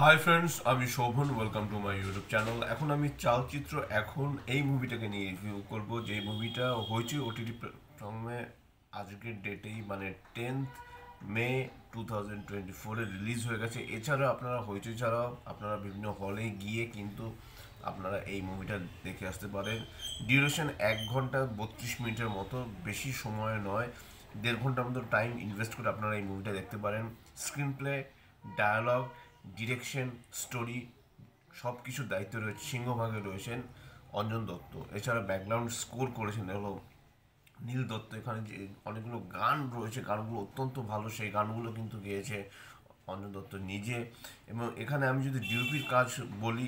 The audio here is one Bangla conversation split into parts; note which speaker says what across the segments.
Speaker 1: হাই ফ্রেন্ডস, আমি Shovan. Welcome to my YouTube channel. এখন আমি চালচিত্র এখন এই মুভিটাকে নিয়ে রিভিউ করব, যে মুভিটা হয়েছে ওটিটি প্ল্যাটফর্মে আজকের ডেটেই, মানে 10th মে 2024-এ রিলিজ হয়ে গেছে। এছাড়া আপনারা হইচই ছাড়াও আপনারা বিভিন্ন হলে গিয়ে কিন্তু আপনারা এই মুভিটা দেখে আসতে পারেন। ডিউরেশন 1 ঘন্টা 32 মিনিটের মতো, বেশি সময় নয়। 1.5 ঘন্টার মতো টাইম ইনভেস্ট করে আপনারা এই মুভিটা দেখতে পারেন। Screenplay, dialogue, direction, story সব কিছুর দায়িত্ব রয়েছে, সিংহভাগে রয়েছেন অঞ্জন দত্ত। এছাড়া ব্যাকগ্রাউন্ড স্কোর করেছেন হলো নীল দত্ত। এখানে যে অনেকগুলো গান রয়েছে, গানগুলো অত্যন্ত ভালো, সেই গানগুলো কিন্তু গেয়েছে অঞ্জন দত্ত নিজে। এবং এখানে আমি যদি ডিউপির কাজ বলি,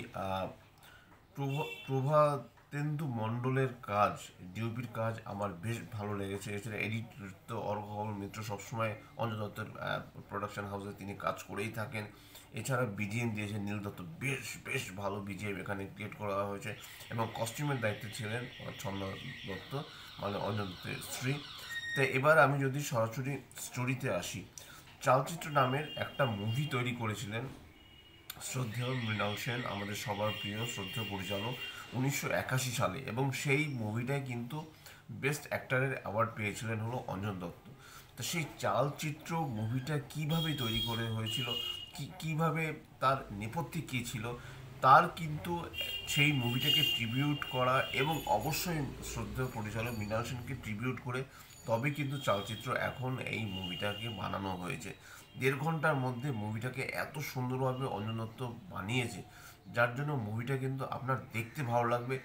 Speaker 1: প্রভাতেন্দু মণ্ডলের কাজ, ডিউপির কাজ আমার বেশ ভালো লেগেছে। এছাড়া এডিট তো অর্ক মিত্র সবসময় অঞ্জন দত্তের প্রোডাকশন হাউসে তিনি কাজ করেই থাকেন। এছাড়া বিজিএম দিয়েছে নীল দত্ত, বেশ বেশ ভালো বিজিএম এখানে ক্রিয়েট করা হয়েছে। এবং কস্টিউমের দায়িত্বে ছিলেন ছন্দ দত্ত, মানে অঞ্জন দত্তের স্ত্রী। তো এবার আমি যদি সরাসরি স্টোরিতে আসি, চালচিত্র নামের একটা মুভি তৈরি করেছিলেন শ্রদ্ধেয় মৃণাল সেন, আমাদের সবার প্রিয় শ্রদ্ধেয় পরিচালক, 1981 সালে। এবং সেই মুভিটায় কিন্তু বেস্ট অ্যাক্টারের অ্যাওয়ার্ড পেয়েছিলেন হলো অঞ্জন দত্ত। তো সেই চালচিত্র মুভিটা কিভাবে তৈরি করে হয়েছিল, কিভাবে তার নেপথ্যে কী ছিল, তার কিন্তু সেই মুভিটাকে ট্রিবিউট করা, এবং অবশ্যই শ্রদ্ধেয় পরিচালক মৃণাল সেনকে ট্রিবিউট করে তবে কিন্তু চালচিত্র এখন এই মুভিটাকে বানানো হয়েছে। 1.5 ঘন্টার মধ্যে মুভিটাকে এত সুন্দরভাবে অঞ্জন দত্ত বানিয়েছে, যার জন্য মুভিটা কিন্তু আপনার দেখতে ভালো লাগবে।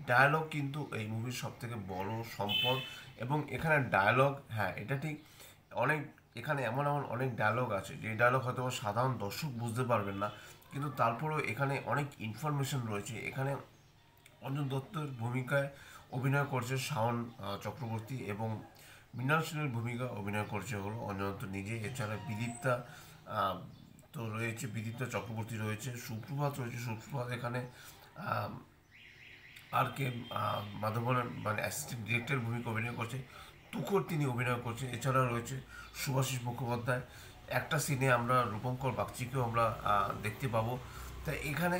Speaker 1: ডায়ালগ কিন্তু এই মুভির সব থেকে বড় সম্পদ। এবং এখানে ডায়ালগ, হ্যাঁ এটা ঠিক, অনেক এখানে এমন এমন অনেক ডায়লগ আছে যে ডায়লগ হয়তো সাধারণ দর্শক বুঝতে পারবেন না, কিন্তু তারপরেও এখানে অনেক ইনফরমেশন রয়েছে। এখানে অঞ্জন দত্তের ভূমিকায় অভিনয় করছে শাওন চক্রবর্তী, এবং মৃণাল সেনের ভূমিকা অভিনয় করছে হলো অঞ্জন দত্ত নিজে। এছাড়া বিদীপ্তা আহ, তো রয়েছে, বিদীপ্তা চক্রবর্তী রয়েছে, সুপ্রভাত রয়েছে। সুপ্রভাত এখানে আহ, আর কে মাধবনের মানে অ্যাসিস্ট্যান্ট ডিরেক্টর ভূমিকা অভিনয় করছে, তুখর তিনি অভিনয় করছে। এছাড়া রয়েছে শুভাশিস মুখোপাধ্যায়। একটা সিনে আমরা রূপঙ্কর বাগচিকেও আমরা দেখতে পাবো। তা এখানে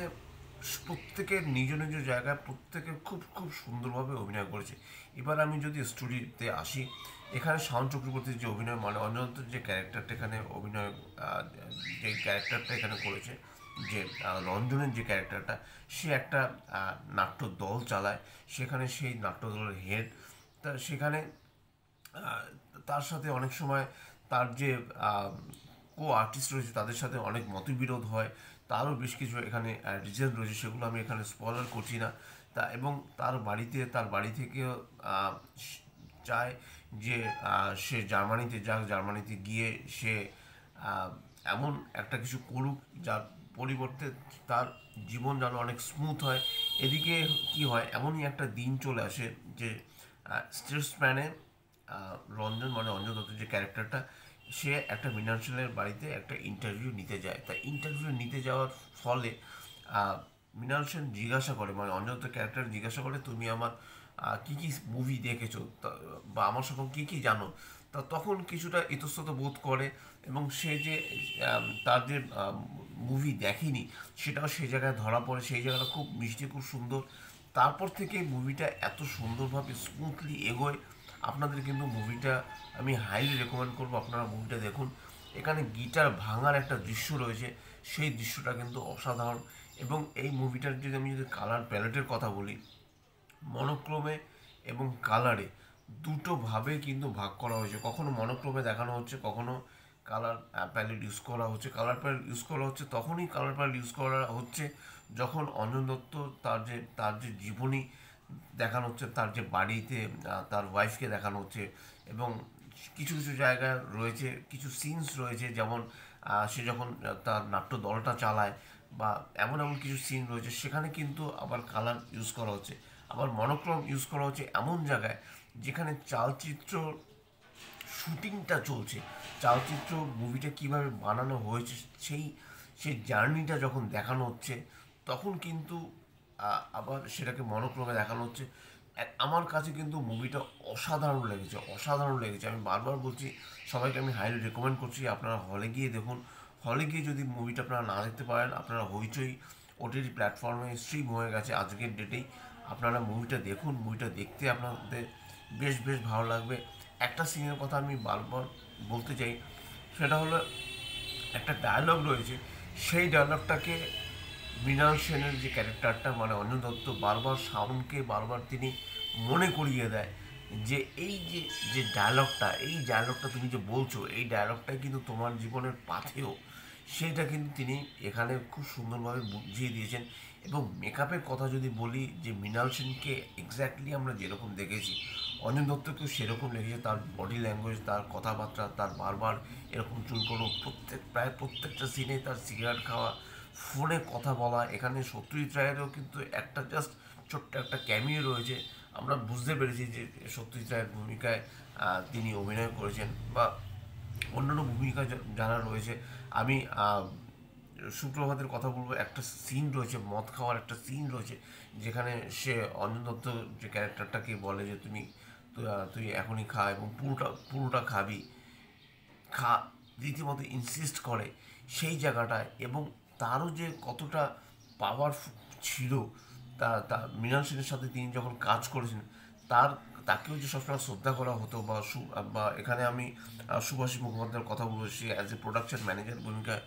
Speaker 1: প্রত্যেকের নিজ নিজ জায়গায় প্রত্যেকে খুব খুব সুন্দরভাবে অভিনয় করেছে। এবার আমি যদি স্টোরিতে আসি, এখানে শাওন চক্রবর্তীর যে অভিনয়, মানে অঞ্জন দত্তের যে ক্যারেক্টারটা এখানে অভিনয়, যে ক্যারেক্টারটা এখানে করেছে, যে রঞ্জনের যে ক্যারেক্টারটা, সে একটা নাট্য দল চালায়, সেখানে সেই নাট্য দলের হেড। তা সেখানে আহ, তার সাথে অনেক সময় তার যে কো আর্টিস্ট রয়েছে তাদের সাথে অনেক মতবিরোধ হয়। তারও বেশ কিছু এখানে রিজন রয়েছে, সেগুলো আমি এখানে স্পয়লার করছি না। তা এবং তার বাড়ি থেকেও চায় যে সে জার্মানিতে যাক, জার্মানিতে গিয়ে সে আহ, এমন একটা কিছু করুক যার পরিবর্তে তার জীবন যেন অনেক স্মুথ হয়। এদিকে কি হয়, এমনই একটা দিন চলে আসে যে স্টেটসম্যানে রঞ্জন, মানে অঞ্জন দত্ত যে ক্যারেক্টারটা, সে একটা মৃণাল সেনের বাড়িতে একটা ইন্টারভিউ নিতে যায়। তা ইন্টারভিউ নিতে যাওয়ার ফলে মৃণাল সেন জিজ্ঞাসা করে, মানে অঞ্জন দত্তের ক্যারেক্টার জিজ্ঞাসা করে, তুমি আমার কী কী মুভি দেখেছো, বা আমার সম্পর্কে কী কী জানো। তা তখন কিছুটা ইতস্তত বোধ করে, এবং সে যে তার যে মুভি দেখেনি সেটাও সেই জায়গায় ধরা পড়ে। সেই জায়গাটা খুব মিষ্টি, খুব সুন্দর। তারপর থেকে মুভিটা এত সুন্দরভাবে স্মুথলি এগোয়। আপনাদের কিন্তু মুভিটা আমি হাইলি রেকমেন্ড করবো, আপনারা মুভিটা দেখুন। এখানে গিটার ভাঙার একটা দৃশ্য রয়েছে, সেই দৃশ্যটা কিন্তু অসাধারণ। এবং এই মুভিটার যদি কালার প্যালেটের কথা বলি, মনোক্রোমে এবং কালারে দুটোভাবে কিন্তু ভাগ করা হয়েছে। কখনো মনোক্রোমে দেখানো হচ্ছে, কখনো কালার প্যালেট ইউজ করা হচ্ছে। কালার প্যালেট ইউজ করা হচ্ছে তখনই, কালার প্যালেট ইউজ করা হচ্ছে যখন অঞ্জন দত্ত তার যে জীবনী দেখানো হচ্ছে, তার যে বাড়িতে তার ওয়াইফকে দেখানো হচ্ছে। এবং কিছু কিছু জায়গা রয়েছে, কিছু সিনস রয়েছে, যেমন সে যখন তার নাট্য দলটা চালায়, বা এমন এমন কিছু সিন রয়েছে সেখানে কিন্তু আবার কালার ইউজ করা হচ্ছে। আবার মনোক্রম ইউজ করা হচ্ছে এমন জায়গায় যেখানে চালচিত্র শুটিংটা চলছে, চালচিত্র মুভিটা কিভাবে বানানো হয়েছে সেই সেই জার্নিটা যখন দেখানো হচ্ছে, তখন কিন্তু আবার সেটাকে মনোক্রমে দেখানো হচ্ছে। আমার কাছে কিন্তু মুভিটা অসাধারণ লেগেছে, অসাধারণ লেগেছে। আমি বারবার বলছি, সবাইকে আমি হাইলি রেকমেন্ড করছি আপনারা হলে গিয়ে দেখুন। হলে গিয়ে যদি মুভিটা আপনারা না দেখতে পারেন, আপনারা হইচই ওটিটি প্ল্যাটফর্মে স্ট্রিম হয়ে গেছে আজকের ডেটেই, আপনারা মুভিটা দেখুন। মুভিটা দেখতে আপনাদের বেশ বেশ ভালো লাগবে। একটা সিনের কথা আমি বারবার বলতে চাই, সেটা হলো একটা ডায়লগ রয়েছে, সেই ডায়লগটাকে মৃণাল সেনের যে ক্যারেক্টারটা মানে অঞ্জন দত্ত বারবার শাওনকে বারবার তিনি মনে করিয়ে দেয় যে এই যে যে ডায়লগটা, এই ডায়লগটা তুমি যে বলছো, এই ডায়লগটাই কিন্তু তোমার জীবনের পাথেও, সেইটা কিন্তু তিনি এখানে খুব সুন্দরভাবে বুঝিয়ে দিয়েছেন। এবং মেকআপের কথা যদি বলি, যে মৃণাল সেনকে এক্স্যাক্টলি আমরা যেরকম দেখেছি, অঞ্জন দত্তকেও সেরকম লেগেছে। তার বডি ল্যাঙ্গুয়েজ, তার কথাবার্তা, তার বারবার এরকম চুলকোনো, প্রায় প্রত্যেকটা সিনে তার সিগারেট খাওয়া, ফোনে কথা বলা। এখানে সত্যজিৎ রায়েরও কিন্তু একটা জাস্ট ছোট্ট একটা ক্যামিও রয়েছে। আমরা বুঝতে পেরেছি যে সত্যজিৎ রায়ের ভূমিকায় তিনি অভিনয় করেছেন, বা অন্যান্য ভূমিকা যারা রয়েছে। আমি সুপ্রভাতের কথা বলবো, একটা সিন রয়েছে, মদ খাওয়ার একটা সিন রয়েছে, যেখানে সে অঞ্জন দত্ত যে ক্যারেক্টারটাকে বলে যে তুমি তুই এখনই খা এবং পুরোটা খাবি, খা, রীতিমতো ইনসিস্ট করে সেই জায়গাটায়। এবং তারও যে কতটা পাওয়ার ছিল, তা মৃণাল সেনের সাথে তিনি যখন কাজ করেছেন, তাকেও যে সবসময় শ্রদ্ধা করা হতো, বা এখানে আমি সুভাষী মুখোপাধ্যায়ের কথা বলবো, সে অ্যাজ এ প্রোডাকশন ম্যানেজার ভূমিকায়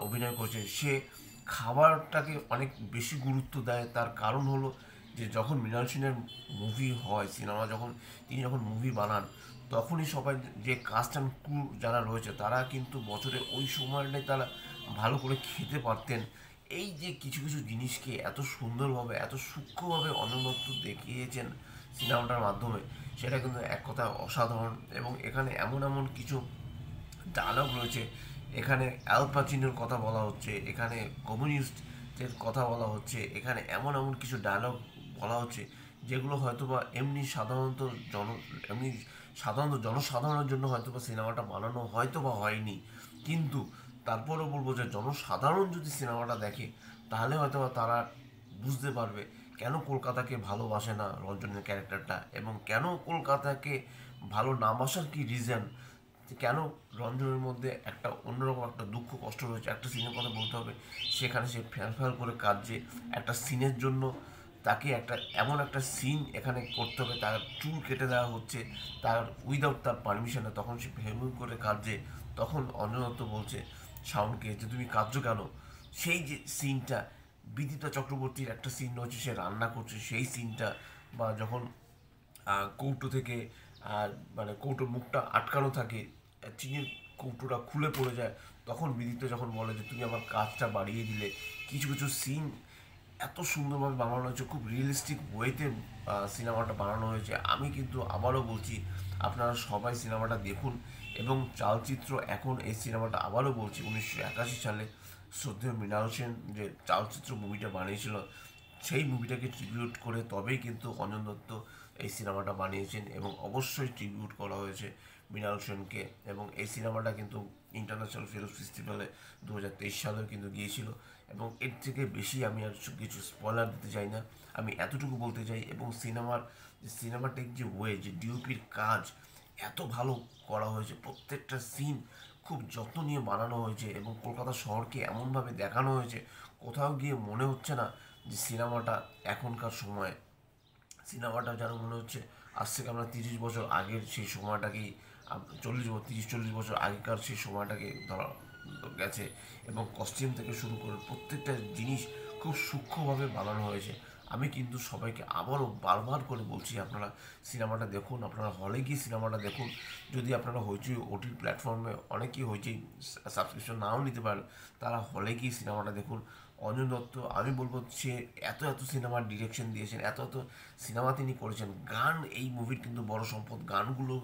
Speaker 1: অভিনয় করেছে। সে খাবারটাকে অনেক বেশি গুরুত্ব দেয়। তার কারণ হলো যে যখন মৃণাল সেনের মুভি হয়, সিনেমা যখন তিনি যখন মুভি বানান, তখনই সবাই যে কাস্ট অ্যান্ড ক্রু যারা রয়েছে, তারা কিন্তু বছরে ওই সময়টাই তারা ভালো করে খেতে পারতেন। এই যে কিছু কিছু জিনিসকে এত সুন্দরভাবে, এত সূক্ষ্মভাবে অঞ্জন দত্ত দেখিয়েছেন সিনেমাটার মাধ্যমে, সেটা কিন্তু এক কথায় অসাধারণ। এবং এখানে এমন এমন কিছু ডায়লগ রয়েছে, এখানে অ্যাল পাচিনোর কথা বলা হচ্ছে, এখানে কমিউনিস্টের কথা বলা হচ্ছে, এখানে এমন এমন কিছু ডায়লগ বলা হচ্ছে যেগুলো হয়তো বা এমনি সাধারণত জনসাধারণের জন্য হয়তো বা সিনেমাটা বানানো হয়তো বা হয়নি, কিন্তু তারপরেও বলবো যে জনসাধারণ যদি সিনেমাটা দেখে, তাহলে হয়তো বা তারা বুঝতে পারবে কেন কলকাতাকে ভালোবাসে না রঞ্জনের ক্যারেক্টারটা, এবং কেন কলকাতাকে ভালো না বাসার কি রিজন, কেন রঞ্জনের মধ্যে একটা অন্যরকম একটা দুঃখ কষ্ট রয়েছে। একটা সিনের কথা বলতে হবে, সেখানে সে ফ্যাল ফ্যাল করে কাঁদছে একটা সিনের জন্য। তাকে এমন একটা সিন এখানে করতে হবে, তার চুল কেটে দেওয়া হচ্ছে তার উইদাউট তার পারমিশনে, তখন সে ভেমু করে কাঁদছে। তখন অঞ্জন দত্ত বলছে শাওনকে যে তুমি কাঁদছো কেন। সেই যে সিনটা, বিদিতা চক্রবর্তীর একটা সিন রয়েছে, সে রান্না করছে সেই সিনটা, বা যখন কৌটো থেকে মানে কৌটোর মুখটা আটকানো থাকে, চিনির কৌটোটা খুলে পড়ে যায়, তখন বিদিত যখন বলে যে তুমি আমার কাজটা বাড়িয়ে দিলে। কিছু কিছু সিন এত সুন্দরভাবে বানানো হয়েছে, খুব রিয়েলিস্টিক ওয়েতে সিনেমাটা বানানো হয়েছে। আমি কিন্তু আবারও বলছি, আপনারা সবাই সিনেমাটা দেখুন। এবং চালচিত্র এখন এই সিনেমাটা আবারও বলছি 1981 সালে শ্রদ্ধেয় মৃণাল সেন যে চালচিত্র মুভিটা বানিয়েছিল, সেই মুভিটাকে ট্রিবিউট করে তবেই কিন্তু অঞ্জন দত্ত এই সিনেমাটা বানিয়েছেন। এবং অবশ্যই ট্রিবিউট করা হয়েছে মৃণাল সেনকে। এবং এই সিনেমাটা কিন্তু ইন্টারন্যাশনাল ফিল্ম ফেস্টিভ্যালে 2023 সালেও কিন্তু গিয়েছিল। এবং এর থেকে বেশি আমি আর কিছু স্পয়লার দিতে চাই না, আমি এতটুকু বলতে চাই। এবং সিনেমাটিক যে ওয়ে, যে ডিওপির কাজ এত ভালো করা হয়েছে, প্রত্যেকটা সিন খুব যত্ন নিয়ে বানানো হয়েছে, এবং কলকাতা শহরকে এমনভাবে দেখানো হয়েছে, কোথাও গিয়ে মনে হচ্ছে না যে সিনেমাটা এখনকার সময়, সিনেমাটা যেন মনে হচ্ছে আজ থেকে আমরা 30 বছর আগের সেই সময়টাকেই, 30-40 বছর আগেকার সেই সময়টাকে ধরা গেছে। এবং কস্টিউম থেকে শুরু করে প্রত্যেকটা জিনিস খুব সূক্ষ্মভাবে বানানো হয়েছে। আমি কিন্তু সবাইকে আবারও বারবার করে বলছি, আপনারা সিনেমাটা দেখুন, আপনারা হলে গিয়ে সিনেমাটা দেখুন। যদি আপনারা হইচই ওটিটি প্ল্যাটফর্মে অনেকেই হইচই সাবস্ক্রিপশন নাও নিতে পারেন, তারা হলে গিয়ে সিনেমাটা দেখুন। অঞ্জন দত্ত, আমি বলবো সে এত এত সিনেমার ডিরেকশন দিয়েছেন, এত এত সিনেমা তিনি করেছেন। গান এই মুভির কিন্তু বড় সম্পদ, গানগুলো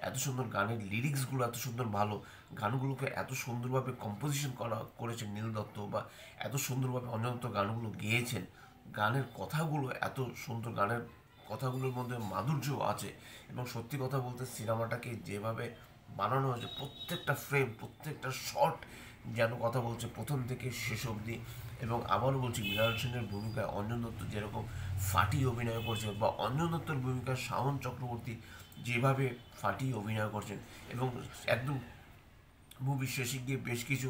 Speaker 1: এত সুন্দর, গানের লিরিক্সগুলো এত সুন্দর ভালো, গানগুলোকে এত সুন্দরভাবে কম্পোজিশন করেছেন নীল দত্ত, বা এত সুন্দরভাবে অঞ্জন দত্ত গানগুলো গেয়েছেন। গানের কথাগুলো এত সুন্দর, গানের কথাগুলোর মধ্যে মাধুর্য আছে। এবং সত্যি কথা বলতে সিনেমাটাকে যেভাবে বানানো হয়েছে, প্রত্যেকটা ফ্রেম, প্রত্যেকটা শট যেন কথা বলছে প্রথম থেকে শেষ অবধি। এবং আবারও বলছি, মৃণাল সেনের ভূমিকায় অঞ্জন দত্ত যেরকম ফাটিয়ে অভিনয় করছে, বা অঞ্জন দত্তর ভূমিকায় শাওন চক্রবর্তী যেভাবে ফাটিয়ে অভিনয় করছেন, এবং একদম মুভির শেষে গিয়ে বেশ কিছু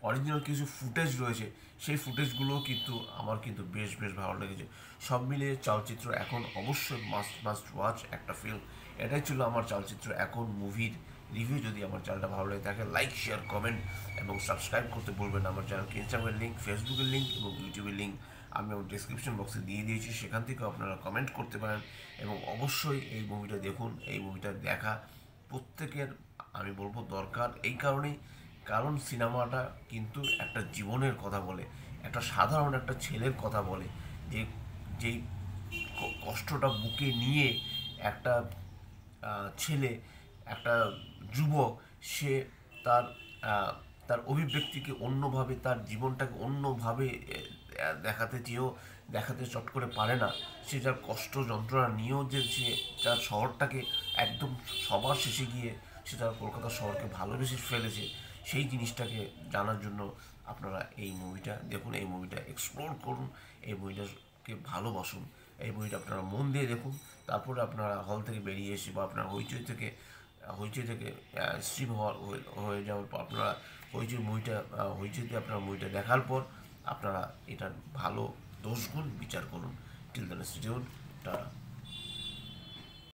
Speaker 1: অরিজিনাল কিছু ফুটেজ রয়েছে, সেই ফুটেজগুলোও কিন্তু আমার কিন্তু বেশ বেশ ভালো লেগেছে। সব মিলিয়ে চলচ্চিত্র এখন অবশ্যই মাস্ট মাস্ট ওয়াচ একটা ফিল্ম। এটাই ছিল আমার চলচ্চিত্র এখন মুভির রিভিউ। যদি আমার চ্যানেলটা ভালো লাগে থাকে লাইক, শেয়ার, কমেন্ট এবং সাবস্ক্রাইব করতে বলবেন না। আমার চ্যানেলকে ইনস্টাগ্রামের লিঙ্ক, ফেসবুকের লিঙ্ক এবং ইউটিউবের লিঙ্ক আমি আমার ডিসক্রিপশন বক্সে দিয়ে দিয়েছি, সেখান থেকেও আপনারা কমেন্ট করতে পারেন। এবং অবশ্যই এই মুভিটা দেখুন। এই মুভিটা দেখা প্রত্যেকের আমি বলবো দরকার, এই কারণেই কারণ সিনেমাটা কিন্তু একটা জীবনের কথা বলে, একটা সাধারণ একটা ছেলের কথা বলে, যে যেই কষ্টটা বুকে নিয়ে একটা ছেলে, একটা যুবক, সে তার তার অভিব্যক্তিকে অন্যভাবে, তার জীবনটাকে অন্যভাবে দেখাতে চেয়েও দেখাতে চট করে পারে না। সে যার কষ্ট যন্ত্রণা নিয়েও যে সে তার শহরটাকে একদম সবার শেষে গিয়ে সে তার কলকাতা শহরকে ভালোবেসে ফেলেছে, সেই জিনিসটাকে জানার জন্য আপনারা এই মুভিটা দেখুন, এই মুভিটা এক্সপ্লোর করুন, এই মুভিটাকে ভালোবাসুন। এই বইটা আপনারা মন দিয়ে দেখুন। তারপরে আপনারা হল থেকে বেরিয়ে এসে বা আপনার হইচই থেকে স্ট্রিম হয়ে যাওয়ার পর আপনারা হইচইতে আপনারা মুভিটা দেখার পর আপনারা এটার ভালো দোষ গুণ বিচার করুন। Till then stay tuned. Tata.